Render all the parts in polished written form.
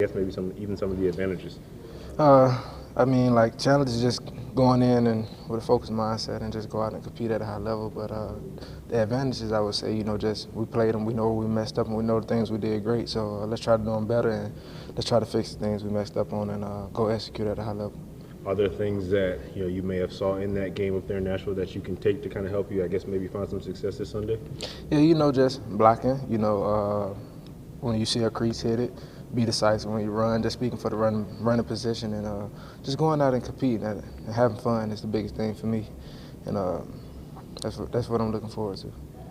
guess maybe some of the advantages? I mean, like, challenge is just going in and with a focused mindset and just go out and compete at a high level. But the advantages, I would say, just we played them, we know we messed up, and we know the things we did great. So let's try to do them better, and let's try to fix the things we messed up on and go execute at a high level. Are there things that you may have saw in that game up there in Nashville that you can take to kind of help you, I guess, maybe find some success this Sunday? Yeah, just blocking. When you see a crease hit it, be decisive when you run. Just speaking for the running position and just going out and competing and having fun is the biggest thing for me, and that's what I'm looking forward to.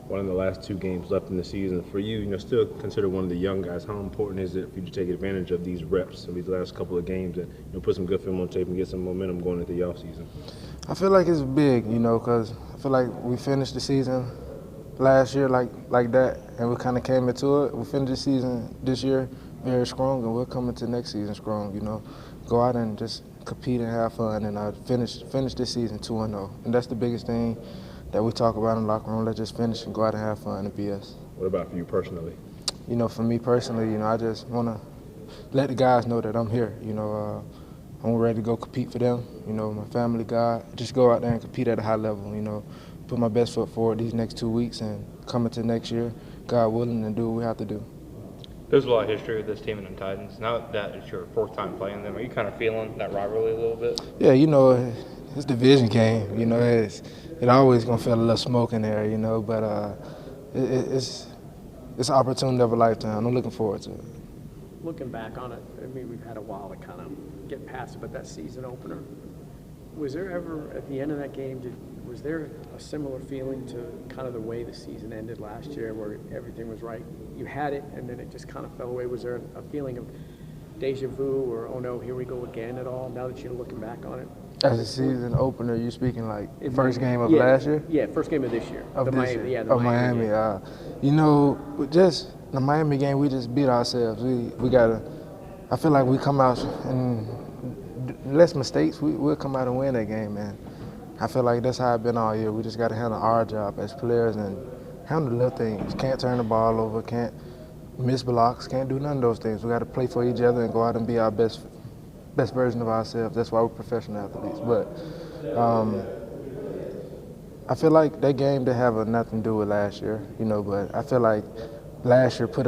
One of the last 2 games left in the season for you, still considered one of the young guys. How important is it for you to take advantage of these reps of these last couple of games and put some good film on tape and get some momentum going into the offseason? I feel like it's big, because I feel like we finished the season last year like that, and we kind of came into it. We finished the season this year very strong, and we're coming to next season strong. Go out and just compete and have fun, and finish this season 2-0, and that's the biggest thing that we talk about in the locker room. Let's just finish and go out and have fun and be us. What about for you personally? For me personally, I just want to let the guys know that I'm here. I'm ready to go compete for them. My family, God, just go out there and compete at a high level. Put my best foot forward these next 2 weeks and come into next year, God willing, and do what we have to do. There's a lot of history with this team and the Titans. Now that it's your 4th time playing them, are you kind of feeling that rivalry a little bit? Yeah, it's a division game. It always gonna feel a little smoke in there. But it's an opportunity of a lifetime. I'm looking forward to it. Looking back on it, I mean, we've had a while to kind of get past it, but that season opener, was there ever, at the end of that game, was there a similar feeling to kind of the way the season ended last year where everything was right? You had it, and then it just kind of fell away. Was there a feeling of deja vu or, oh no, here we go again at all, now that you're looking back on it? As a season opener, you speaking like first game of last year? Yeah, first game of this year. Of this year? Yeah, the Miami. Just the Miami game, we just beat ourselves. We gotta. I feel like we come out and less mistakes. We'll come out and win that game, man. I feel like that's how it's been all year. We just got to handle our job as players and handle the little things. Can't turn the ball over. Can't miss blocks. Can't do none of those things. We got to play for each other and go out and be our best version of ourselves. That's why we're professional athletes. But I feel like that game didn't have nothing to do with last year, But I feel like last year put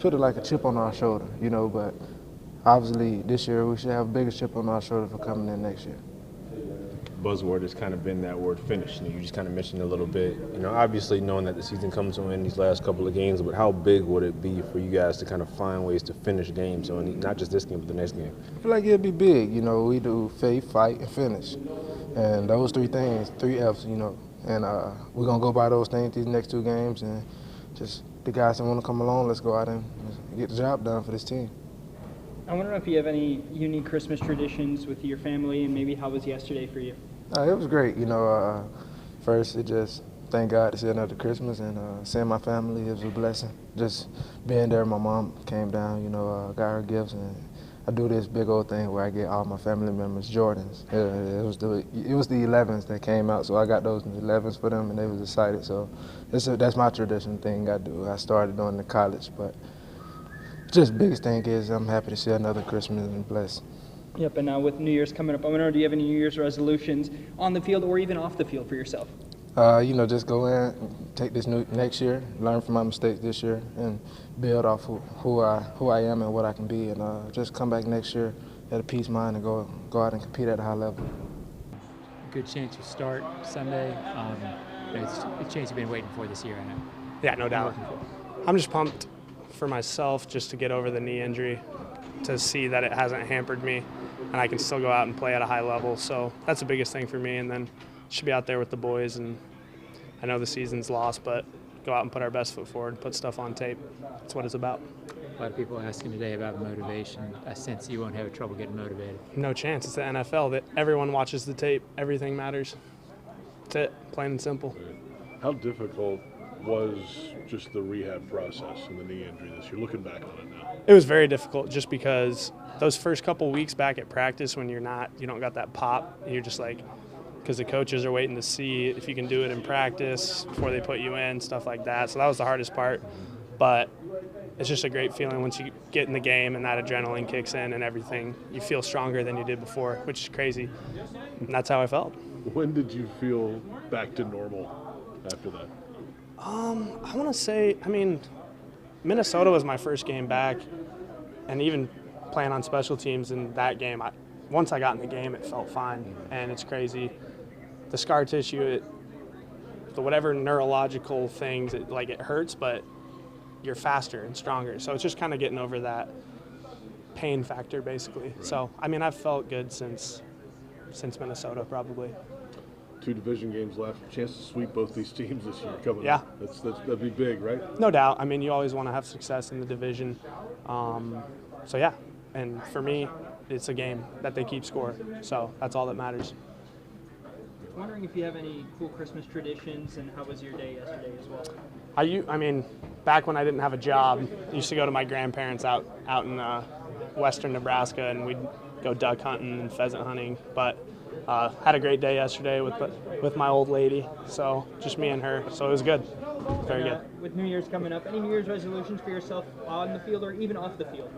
like a chip on our shoulder, But obviously this year we should have a bigger chip on our shoulder for coming in next year. Buzzword has kind of been that word finish. You just kind of mentioned a little bit. Obviously knowing that the season comes to an end these last couple of games, but how big would it be for you guys to kind of find ways to finish games on not just this game, but the next game? I feel like it'd be big. We do faith, fight, and finish. And those 3 things, 3 F's, And we're going to go by those things these next 2 games. And just the guys that want to come along, let's go out and get the job done for this team. I wonder if you have any unique Christmas traditions with your family, and maybe how was yesterday for you? It was great. First, it just thank God to see another Christmas and seeing my family. It was a blessing. Just being there, my mom came down, got her gifts, and I do this big old thing where I get all my family members Jordans. It was the 11s that came out, so I got those 11s for them, and they was excited. So that's my tradition thing I do. I started doing in college, but just biggest thing is I'm happy to see another Christmas and blessed. Yep, and now with New Year's coming up, I wonder, do you have any New Year's resolutions on the field or even off the field for yourself? Just go in, take this next year, learn from my mistakes this year, and build off who I am and what I can be, and just come back next year at a peace mind and go out and compete at a high level. Good chance to start Sunday. It's a chance you've been waiting for this year, I know. Yeah, no doubt. I'm just pumped for myself just to get over the knee injury, to see that it hasn't hampered me, and I can still go out and play at a high level. So that's the biggest thing for me, and then should be out there with the boys. And I know the season's lost, but go out and put our best foot forward, put stuff on tape. That's what it's about. A lot of people asking today about motivation. I sense you won't have trouble getting motivated. No chance. It's the NFL. That everyone watches the tape. Everything matters. That's it, plain and simple. How difficult was just the rehab process and the knee injury this year, looking back on it now? It was very difficult just because those first couple weeks back at practice when you don't got that pop, and you're just like, because the coaches are waiting to see if you can do it in practice before they put you in, stuff like that. So that was the hardest part. But it's just a great feeling once you get in the game and that adrenaline kicks in and everything. You feel stronger than you did before, which is crazy. And that's how I felt. When did you feel back to normal after that? I want to say, Minnesota was my first game back, and even playing on special teams in that game, once I got in the game, it felt fine, and it's crazy. The scar tissue, the whatever neurological things, it hurts, but you're faster and stronger. So it's just kind of getting over that pain factor, basically. Right. So, I've felt good since Minnesota, probably. 2 division games left. Chance to sweep both these teams this year coming yeah. up. That'd be big, right? No doubt. You always want to have success in the division. So, yeah. And for me, it's a game that they keep score. So that's all that matters. Wondering if you have any cool Christmas traditions, and how was your day yesterday as well? Back when I didn't have a job, I used to go to my grandparents out in western Nebraska, and we'd go duck hunting and pheasant hunting. But had a great day yesterday with my old lady, so just me and her. So it was good, very good. With New Year's coming up, any New Year's resolutions for yourself on the field or even off the field?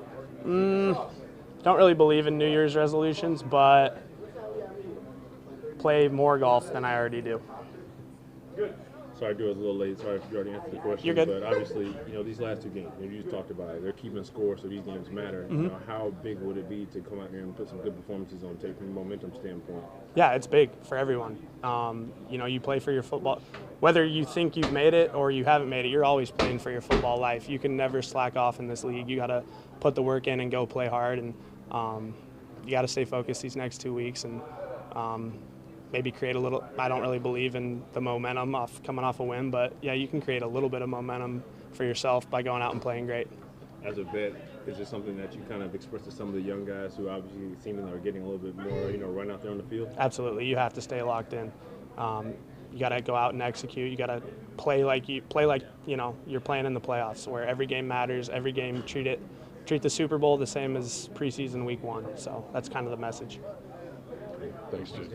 Don't really believe in New Year's resolutions, but play more golf than I already do. Sorry, I was a little late. Sorry if you already answered the question. You're good. But obviously, these last 2 games, you just talked about it. They're keeping score, so these games matter. Mm-hmm. How big would it be to come out here and put some good performances on tape from a momentum standpoint? Yeah, it's big for everyone. You play for your football. Whether you think you've made it or you haven't made it, you're always playing for your football life. You can never slack off in this league. You got to put the work in and go play hard, and you got to stay focused these next 2 weeks and maybe create a little. I don't really believe in the momentum coming off a win, but yeah, you can create a little bit of momentum for yourself by going out and playing great. As a vet, is this something that you kind of express to some of the young guys who obviously seemingly are getting a little bit more, run out there on the field? Absolutely, you have to stay locked in. You got to go out and execute. You got to play like you're playing in the playoffs, where every game matters. Every game, treat the Super Bowl the same as preseason week 1. So that's kind of the message. Thanks, Jim.